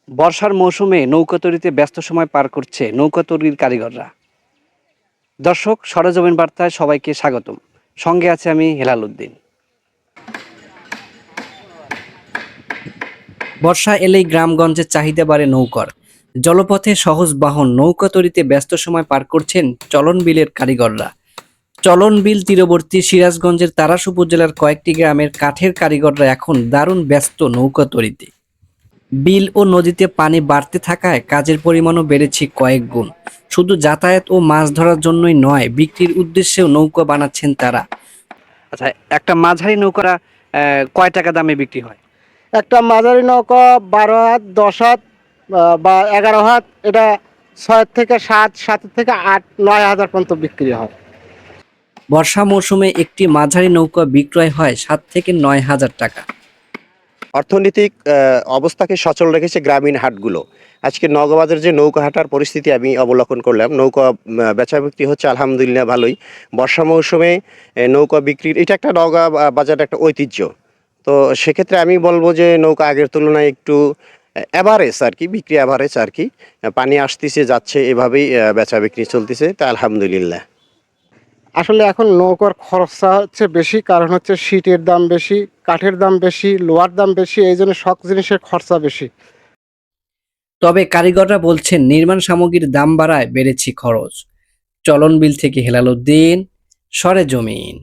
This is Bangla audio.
বর্ষার মৌসুমে নৌকা তৈরিতে ব্যস্ত সময় পার করছে নৌকা তৈরির কারিগররা। দর্শক, সরেজমিন বার্তায় সবাইকে স্বাগতম। সঙ্গে আছে আমি হেলাল উদ্দিন। বর্ষা এলেই গ্রামগঞ্জের চাহিদা বাড়ে নৌকার। জলপথে সহজ বাহন নৌকা তৈরিতে ব্যস্ত সময় পার করছেন চলন বিলের কারিগররা। চলন বিল তীরবর্তী সিরাজগঞ্জের তারাস উপজেলার কয়েকটি গ্রামের কাঠের কারিগররা এখন দারুণ ব্যস্ত নৌকা তৈরিতে। বিল ও নদীতে পানি বাড়তে থাকায় কাজের পরিমাণও বেড়েছে কয়েক গুণ। শুধু যাতায়াত ও মাছ ধরার জন্যই নয়, বিক্রির উদ্দেশ্যেও নৌকা বানাচ্ছেন তারা। আচ্ছা, একটা মাঝারি নৌকা কয় টাকা দামে বিক্রি হয়? একটা মাঝারি নৌকা 12 হাত, 10 হাত বা 11 হাত, এটা 6 থেকে 7, 7 থেকে 8, 9 হাজার পর্যন্ত বিক্রি হয়। বর্ষা মৌসুমে একটি মাঝারি নৌকা বিক্রয় হয় 7 থেকে 9 হাজার টাকা। অর্থনৈতিক অবস্থাকে সচল রেখেছে গ্রামীণ হাটগুলো। আজকে নওগাঁ যে নৌকা হাটার পরিস্থিতি আমি অবলোকন করলাম, নৌকা বেচা বিক্রি হচ্ছে আলহামদুলিল্লাহ ভালোই। বর্ষা মৌসুমে নৌকা বিক্রির এটা একটা নওগাঁ বাজারের একটা ঐতিহ্য। তো সেক্ষেত্রে আমি বলবো যে নৌকা আগের তুলনায় একটু অ্যাভারেজ আর কি, বিক্রি অ্যাভারেজ আর কি। পানি আসতেছে যাচ্ছে, এভাবেই বেচা বিক্রি চলতেছে, তা আলহামদুলিল্লাহ। আসলে এখন নৌকার খরচা হচ্ছে বেশি, কারণ হচ্ছে শীটের দাম বেশি, কাঠের দাম বেশি, লোহার দাম বেশি, এই জন্য সব জিনিসের খরচা বেশি। তবে কারিগররা বলছেন নির্মাণ সামগ্রীর দাম বাড়ায় বেড়েছে খরচ। চলন বিল থেকে হেলাল উদ্দিন, সরেজমিন।